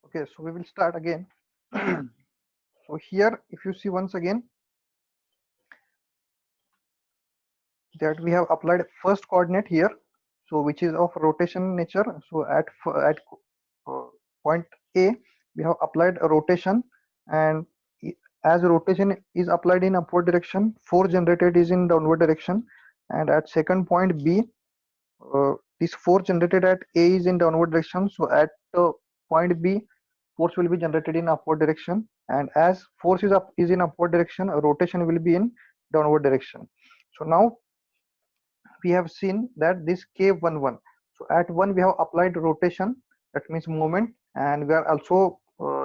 Okay, so we will start again. So here, if you see once again that we have applied first coordinate here, so which is of rotation nature. So at uh, point A, we have applied a rotation, and i- as rotation is applied in upward direction, force generated is in downward direction, and at second point B, this force generated at A is in downward direction. So at point B, force will be generated in upward direction, and as force is in upward direction, rotation will be in downward direction. So now we have seen that this K11. So at 1 we have applied rotation, that means moment, and we are also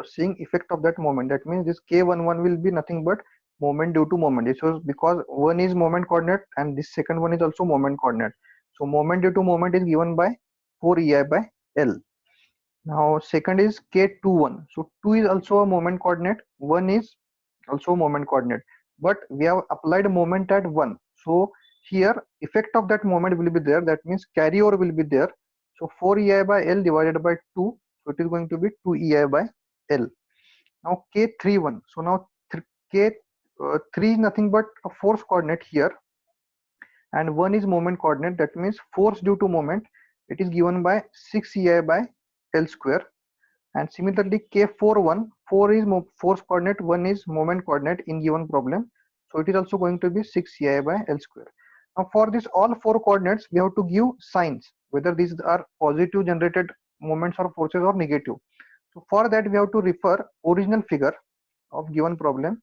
seeing effect of that moment. That means this K11 will be nothing but moment due to moment. This was because one is moment coordinate and this second one is also moment coordinate. So moment due to moment is given by 4 EI by L. Now second is K21. So 2 is also a moment coordinate, 1 is also moment coordinate, but we have applied a moment at 1. So here effect of that moment will be there, that means carryover will be there. So 4 EI by L divided by 2, so it is going to be 2 EI by L. Now K31. So now K3 is nothing but a force coordinate here, and 1 is moment coordinate, that means force due to moment, it is given by 6 EI by L square. And similarly K41, 4 is force coordinate, 1 is moment coordinate in given problem, so it is also going to be 6 EI by L square. Now for this all four coordinates we have to give signs, whether these are positive generated moments or forces or negative. So for that we have to refer original figure of given problem.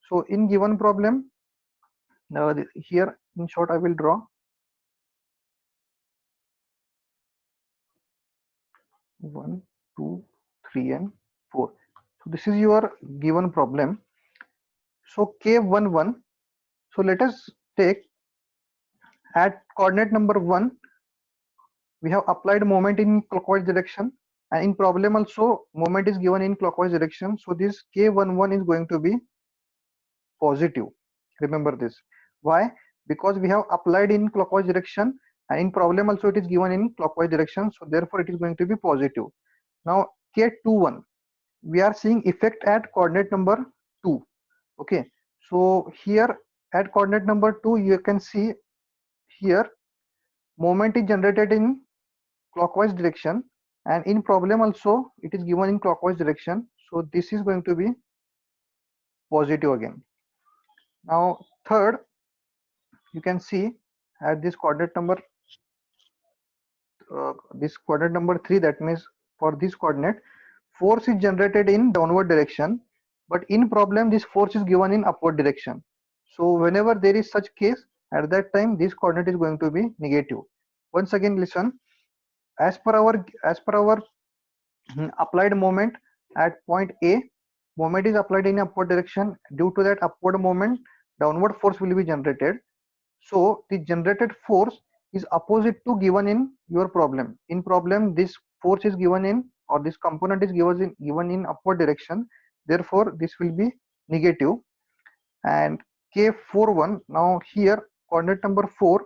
So in given problem, here in short I will draw 1, 2, 3 and 4. So this is your given problem. So K11, so let us take at coordinate number 1, we have applied moment in clockwise direction, and in problem also moment is given in clockwise direction. So this K11 is going to be positive. Remember this. Why? Because we have applied in clockwise direction, and in problem also it is given in clockwise direction. So therefore it is going to be positive. Now K21, we are seeing effect at coordinate number 2. Okay. So here at coordinate number 2, you can see here moment is generated in clockwise direction, and in problem also it is given in clockwise direction, so this is going to be positive again. Now third, you can see at this coordinate number 3, that means for this coordinate force is generated in downward direction, but in problem this force is given in upward direction. So whenever there is such case, at that time this coordinate is going to be negative. Once again listen, as per our applied moment at point A, moment is applied in upward direction. Due to that upward moment, downward force will be generated. So the generated force is opposite to given in your problem. In problem, this force is given in, or this component is given in upward direction. Therefore, this will be negative. And K41, now here coordinate number 4,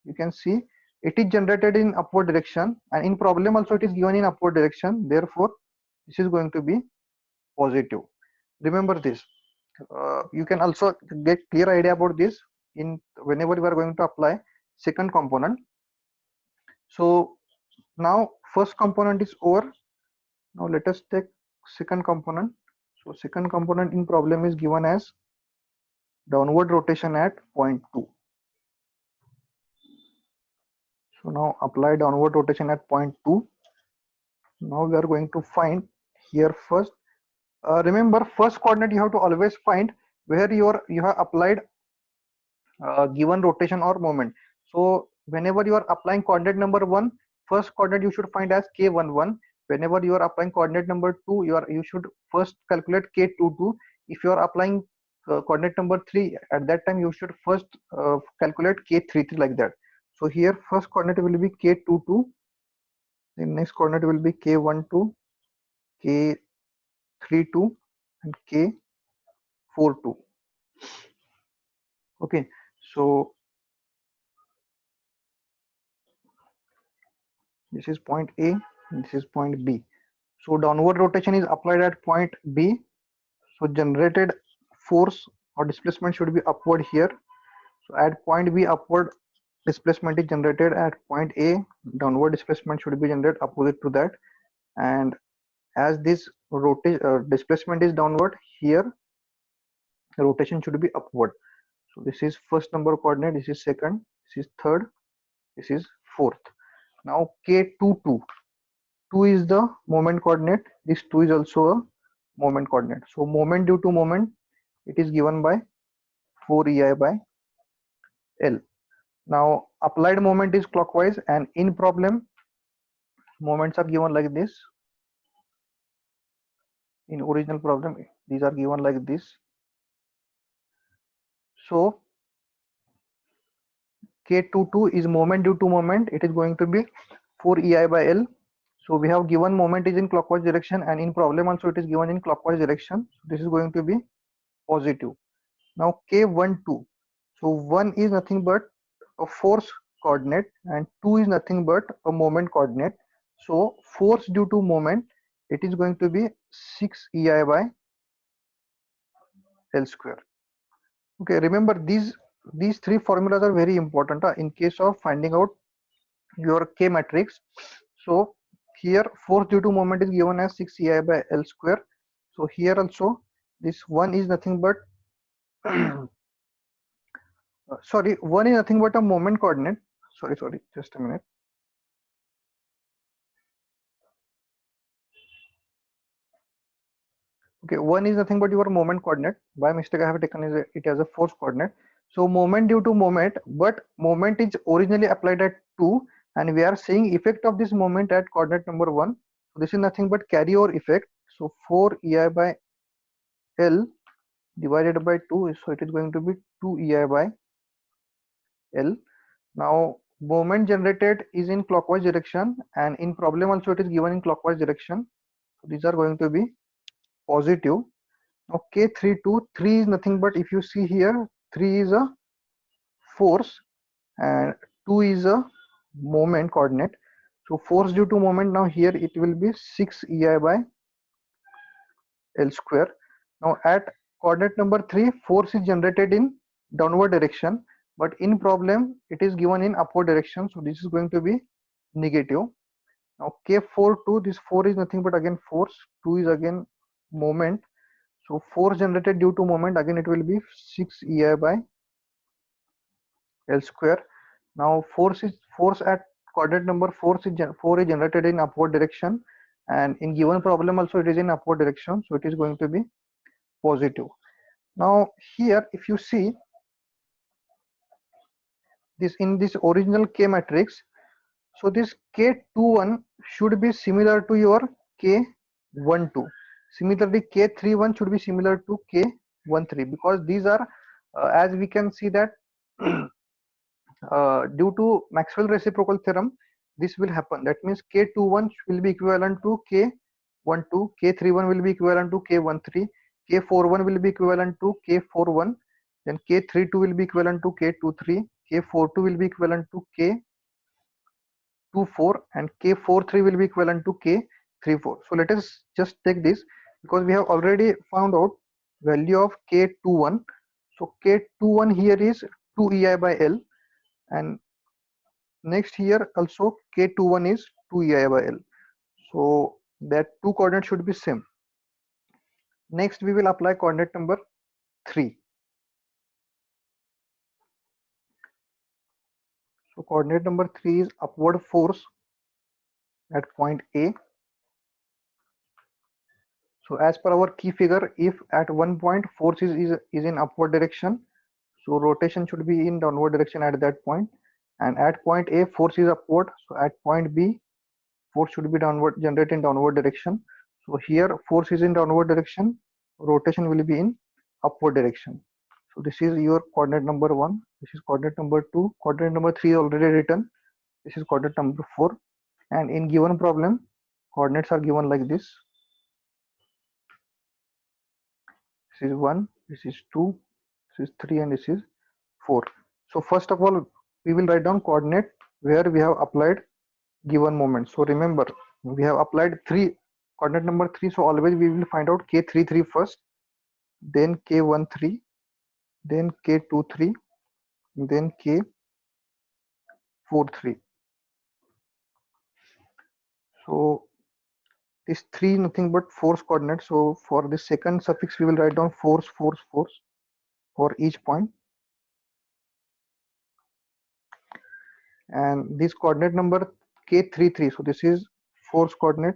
you can see it is generated in upward direction, and in problem also it is given in upward direction. Therefore this is going to be positive. Remember this. You can also get clear idea about this in whenever you are going to apply second component. So now first component is over. Now let us take second component. So second component in problem is given as downward rotation at point 2. So now apply downward rotation at point 2. Now we are going to find here first. Remember, first coordinate you have to always find where you have applied given rotation or moment. So whenever you are applying coordinate number 1, first coordinate you should find as K11. Whenever you are applying coordinate number 2, you should first calculate K22. If you are applying coordinate number 3, at that time you should first calculate K33, like that. So here first coordinate will be K22, the next coordinate will be K12, K32 and K42. Okay, so this is point A and this is point B. So downward rotation is applied at point B. So generated force or displacement should be upward here. So at point B, upward displacement is generated. At point A, downward displacement should be generated opposite to that. And as this displacement is downward, here rotation should be upward. So this is first number coordinate, this is second, this is third, this is fourth. Now K22, 2 is the moment coordinate, this 2 is also a moment coordinate. So moment due to moment, it is given by 4 EI by L. Now applied moment is clockwise, and in problem moments are given like this. In original problem these are given like this. So K22 is moment due to moment, it is going to be 4 EI by L. So we have given moment is in clockwise direction, and in problem also it is given in clockwise direction. So this is going to be positive. Now K12, so 1 is nothing but a force coordinate and 2 is nothing but a moment coordinate. So force due to moment, it is going to be 6 EI by L square. Okay, remember these three formulas are very important in case of finding out your K matrix. So here force due to moment is given as 6 EI by L square. So here also this 1 is nothing but sorry, 1 is nothing but a moment coordinate. Sorry, just a minute. Okay, 1 is nothing but your moment coordinate. By mistake I have taken it as a force coordinate. So moment due to moment, but moment is originally applied at 2, and we are seeing effect of this moment at coordinate number 1. So this is nothing but carryover effect. So 4 EI by L divided by 2, so it is going to be 2 EI by L. Now moment generated is in clockwise direction, and in problem also it is given in clockwise direction. So these are going to be positive. Now K32, 3 is nothing but, if you see here, 3 is a force and 2 is a moment coordinate. So force due to moment, now here it will be 6 EI by L square. Now at coordinate number 3, force is generated in downward direction, but in problem it is given in upward direction. So this is going to be negative. Now K42, this 4 is nothing but again force, 2 is again moment. So force generated due to moment, again it will be 6 EI by L square. Now force at coordinate number 4 is generated in upward direction, and in given problem also it is in upward direction, so it is going to be positive. Now here if you see this in this original K matrix, so this K21 should be similar to your K12. Similarly K31 should be similar to K13, because these are as we can see that due to Maxwell reciprocal theorem, this will happen. That means K21 will be equivalent to K12, K31 will be equivalent to K13, K41 will be equivalent to K41, then K32 will be equivalent to K23, K42 will be equivalent to K24, and K43 will be equivalent to K34. So let us just take this, because we have already found out value of K21. So K21 here is 2 EI by L, and next here also K21 is 2 EI by L. So that two coordinates should be same. Next we will apply coordinate number 3. So coordinate number 3 is upward force at point A. So as per our key figure, if at one point force is in upward direction, so rotation should be in downward direction at that point, and at point A force is upward, so at point B force should be downward, generated in downward direction. So here force is in downward direction, rotation will be in upward direction. So this is your coordinate number 1, this is coordinate number 2, coordinate number 3 is already written, this is coordinate number 4, and in given problem coordinates are given like this. This is 1, this is 2, this is 3, and this is 4. So first of all we will write down coordinate where we have applied given moment. So remember, we have applied 3 coordinate number 3, so always we will find out K33 first, then K13, then K23, then K43. So this 3 nothing but force coordinate. So for the second suffix we will write down force, force, force for each point. And this coordinate number K33, so this is force coordinate,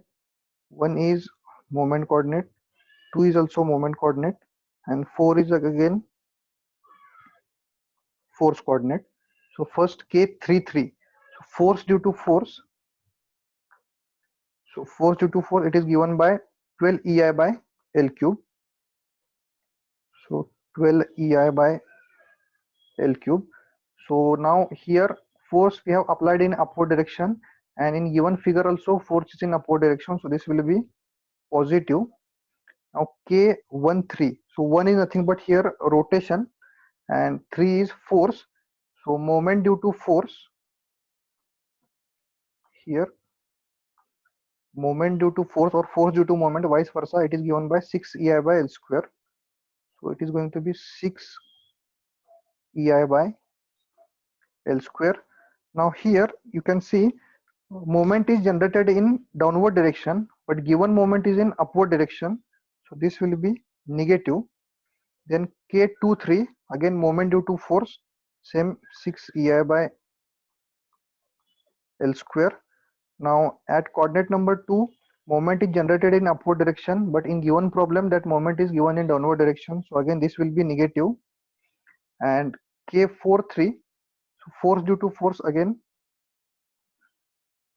1 is moment coordinate, 2 is also moment coordinate, and 4 is again force coordinate. So first K33, so force due to force, so force due to force, it is given by 12 EI by L cube. So 12 EI by L cube. So now here force we have applied in upward direction, and in given figure also force is in upward direction, so this will be positive. Now K13, so 1 is nothing but here rotation, and 3 is force, so moment due to force, here moment due to force or force due to moment, vice versa, it is given by 6 EI by L square. So it is going to be 6 EI by L square. Now here you can see moment is generated in downward direction, but given moment is in upward direction, so this will be negative. Then K23, again moment due to force, same 6 EI by L square. Now at coordinate number 2, moment is generated in upward direction, but in given problem that moment is given in downward direction, so again this will be negative. And K43, so force due to force, again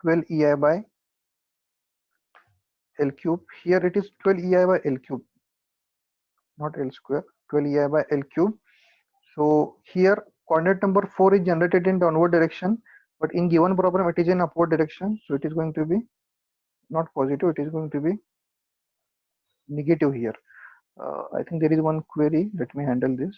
12 EI by L cube. Here it is 12 EI by L cube, not L square, 12 EI by L cube. So here coordinate number 4 is generated in downward direction, but in given problem it is in upward direction, so it is going to be not positive, it is going to be negative here. I think there is one query, let me handle this.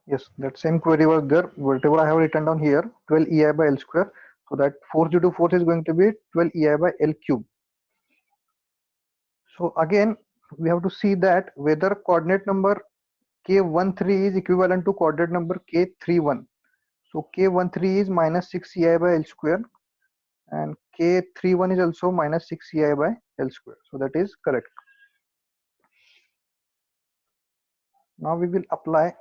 Yes, that same query was there. Whatever I have written down here, 12 EI by L square. So that force due to force is going to be 12 EI by L cube. So again, we have to see that whether coordinate number K13 is equivalent to coordinate number K31. So K13 is minus 6 EI by L square, and K31 is also minus 6 EI by L square. So that is correct. Now we will apply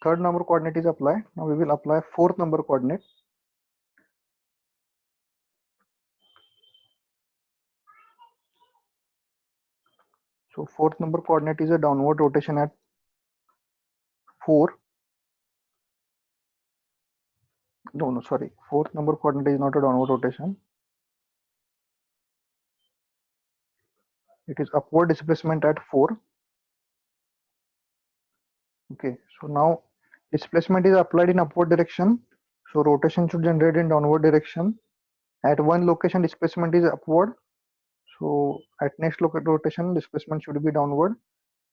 third number coordinate is applied. Now we will apply fourth number coordinate. So fourth number coordinate is a downward rotation at 4. No, sorry. Fourth number coordinate is not a downward rotation. It is upward displacement at 4. Okay, so now displacement is applied in upward direction. So rotation should generate in downward direction. At one location, displacement is upward. So at next rotation, displacement should be downward.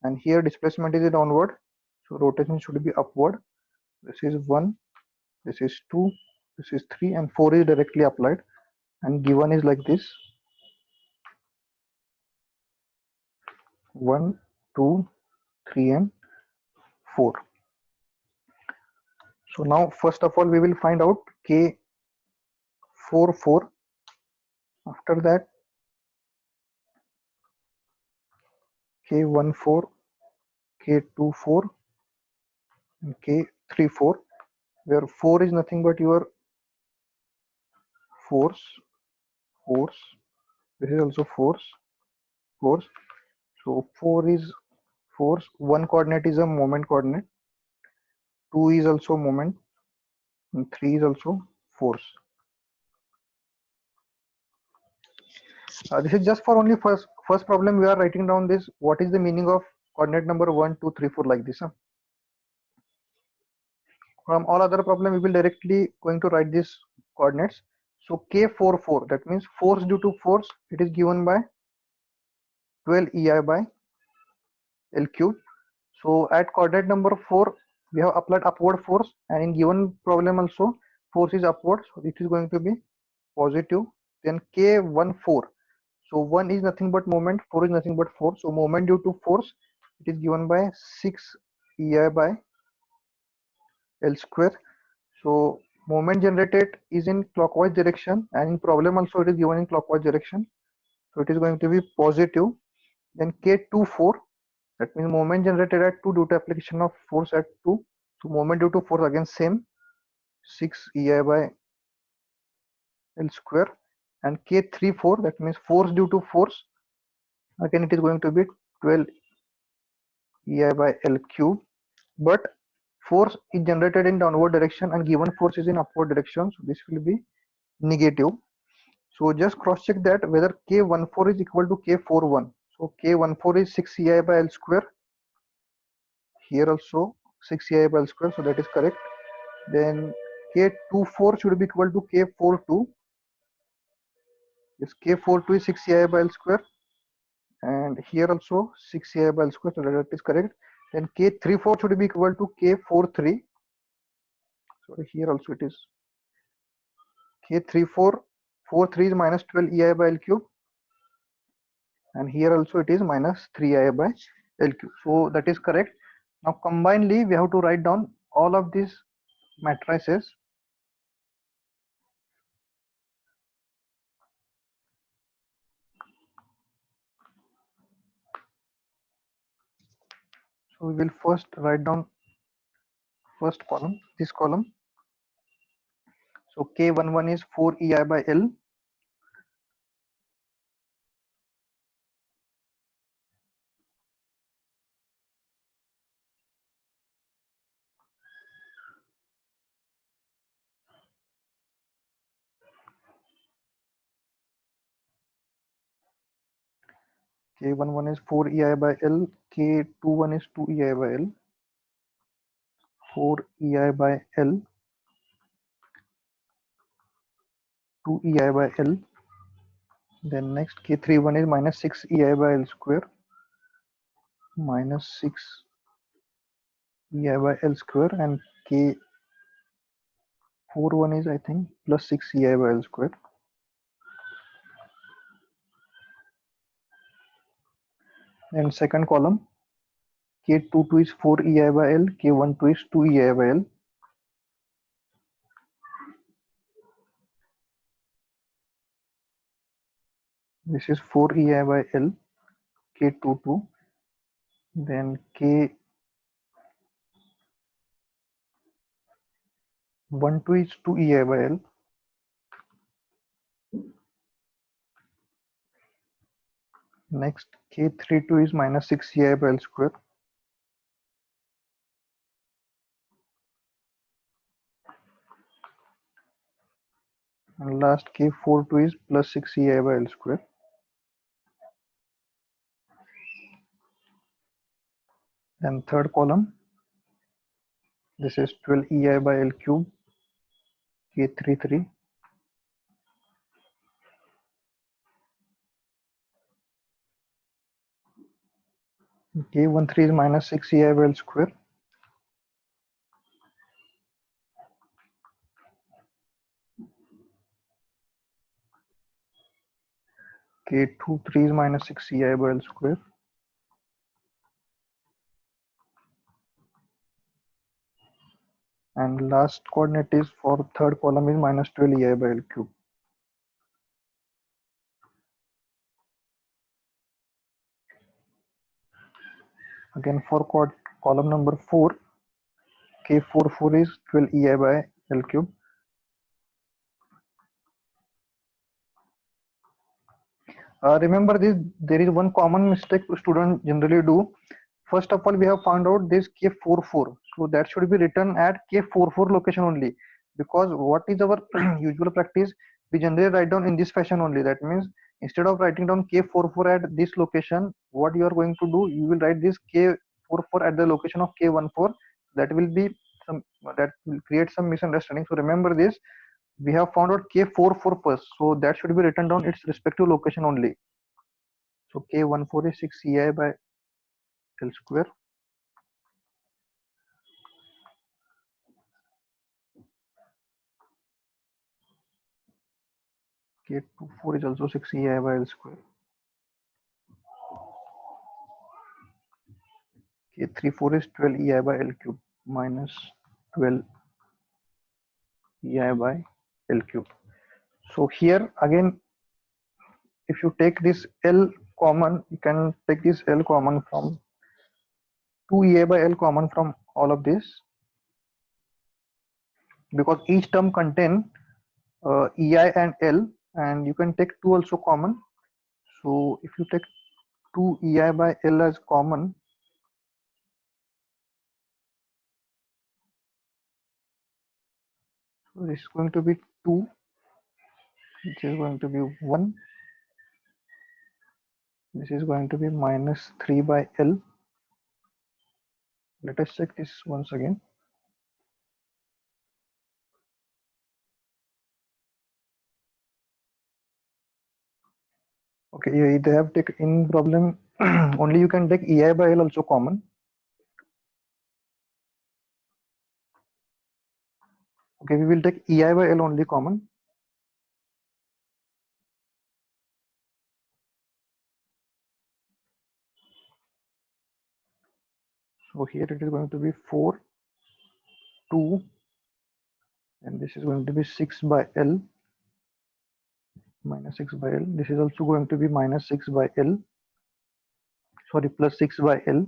And here displacement is downward. So rotation should be upward. This is 1, this is 2, this is 3, and 4 is directly applied. And given is like this. 1, 2, 3, and 4. So now first of all we will find out K44. After that K14, K24, and K34, where 4 is nothing but your force. This is also force. So 4 is force, one coordinate is a moment coordinate, 2 is also moment, and 3 is also force. This is just for only first problem. We are writing down this. What is the meaning of coordinate number 1, 2, 3, 4 like this? From all other problem, we will directly going to write these coordinates. So K44, that means force due to force. It is given by 12 EI by L cube. So at coordinate number 4, we have applied upward force, and in given problem also force is upward, so it is going to be positive. Then K14. So 1 is nothing but moment, 4 is nothing but force. So moment due to force, it is given by 6 EI by L square. So moment generated is in clockwise direction, and in problem also it is given in clockwise direction. So it is going to be positive. Then K24, that means moment generated at 2 due to application of force at 2. So moment due to force again same, 6 EI by L square. And K34, that means force due to force, again it is going to be 12 EI by L cube. But force is generated in downward direction and given force is in upward direction, so this will be negative. So just cross check that whether K14 is equal to K41. So K14 is 6 EI by L square. Here also 6 EI by L square, so that is correct. Then K24 should be equal to K42. This K42 is 6 EI by L square, and here also 6 EI by L square, so that is correct. Then K34 should be equal to K43. So here also it is K34, 43 is minus 12 EI by L cube, and here also it is minus 3 EI by L cube. So that is correct. Now combinedly we have to write down all of these matrices. So we will first write down first column, this column. So K11 is 4 EI by L. K11 is 4 EI by L. K21 is 2 EI by L. 4 EI by L. 2 EI by L. Then next K31 is minus 6 EI by L square. Minus 6 EI by L square, and K41 is I think plus 6 EI by L square. And second column, K22 is 4 EI by L. K12 is 2 EI by L. This is 4 EI by L. K22. Then K12 is 2 EI by L. Next K32 is minus 6 EI by L square. And last K42 is plus 6 EI by L square. Then third column, this is 12 EI by L cube. K33. K13 is minus 6 EI by L square. K23 is minus 6 EI by L square. And last coordinate is for third column is minus 12 EI by L cube. Again for column number 4, K44 is 12 EI by L cube. Remember this, there is one common mistake students generally do. First of all, we have found out this K44. So that should be written at K44 location only. Because what is our usual practice? We generally write down in this fashion only. That means instead of writing down K44 at this location, what you are going to do, you will write this K44 at the location of K14. That will be some, that will create some misunderstanding. So remember this, we have found out K44 first, so that should be written down its respective location only. So K14 is 6 EI by L square. K24 is also 6 EI by L square. K34 is 12 EI by L cube minus 12 EI by L cube. So here again, if you take this L common, you can take this L common from 2 EI by L common from all of this, because each term contain EI and L, and you can take 2 also common. So if you take 2 EI by L as common, so this is going to be 2, which is going to be 1. This is going to be minus 3 by L. Let us check this once again. Okay, they have taken in problem only you can take EI by L also common. Okay, we will take EI by L only common. So here it is going to be 4, 2, and this is going to be 6 by L, minus 6 by L. This is also going to be minus 6 by L, sorry, plus 6 by L.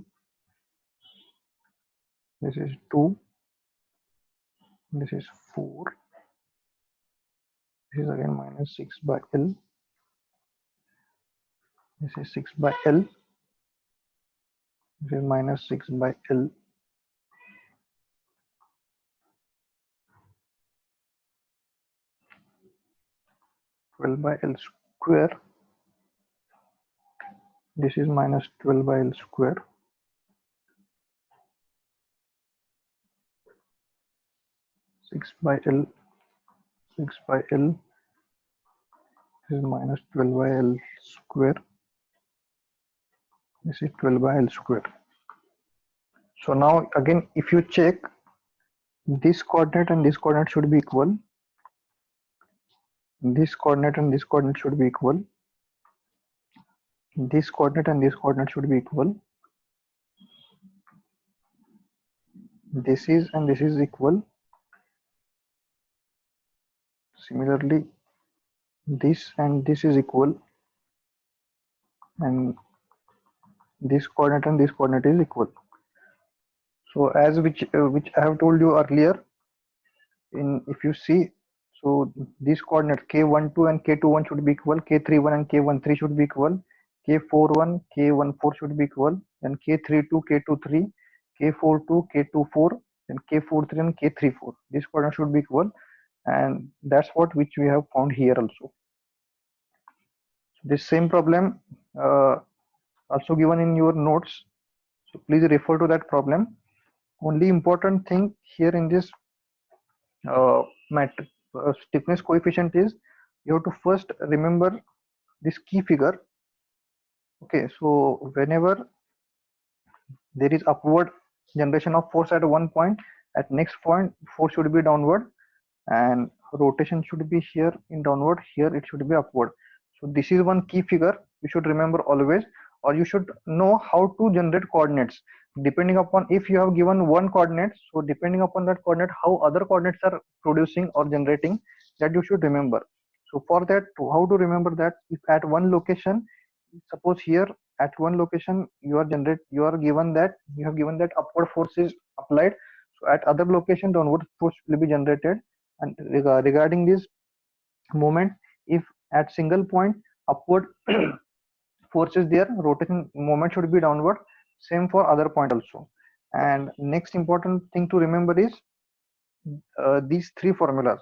This is 2, this is 4, this is again minus 6 by L, this is 6 by L, this is minus 6 by L, 12 by L square, this is minus 12 by L square, 6 by L, 6 by L, this is minus 12 by L square, this is 12 by L square. So now again, if you check, this coordinate and this coordinate should be equal, this coordinate and this coordinate should be equal, this coordinate and this coordinate should be equal, this is and this is equal. Similarly, this and this is equal, and this coordinate and this coordinate is equal. So as which I have told you earlier, in if you see, so this coordinate k12 and k21 should be equal, k31 and k13 should be equal, k41 k14 should be equal, and k32 k23 k42 k24 and k43 and k34, this coordinate should be equal, and that's what which we have found here also. This same problem also given in your notes, so please refer to that problem. Only important thing here in this matrix stiffness coefficient is you have to first remember this key figure. Okay, so whenever there is upward generation of force at one point, at next point force should be downward, and rotation should be here in downward, here it should be upward. So this is one key figure you should remember always, or you should know how to generate coordinates depending upon, if you have given one coordinate, so depending upon that coordinate how other coordinates are producing or generating, that you should remember. So for that, how to remember that, if at one location, suppose here at one location you are given that you have given that upward force is applied, so at other location downward force will be generated. And regarding this moment, if at single point upward force is there, rotation moment should be downward, same for other point also. And next important thing to remember is these three formulas.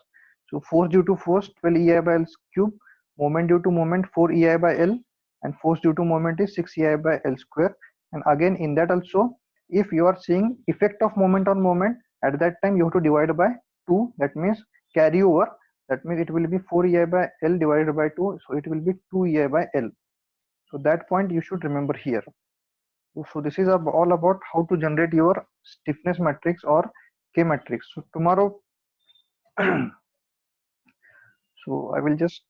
So force due to force 12 EI by L cube, moment due to moment 4 EI by L, and force due to moment is 6 EI by L square. And again in that also, if you are seeing effect of moment on moment, at that time you have to divide by 2, that means carry over, that means it will be 4 EI by L divided by 2, so it will be 2 EI by L. So that point you should remember here. So this is all about how to generate your stiffness matrix or K matrix. So tomorrow, so I will just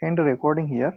end the recording here.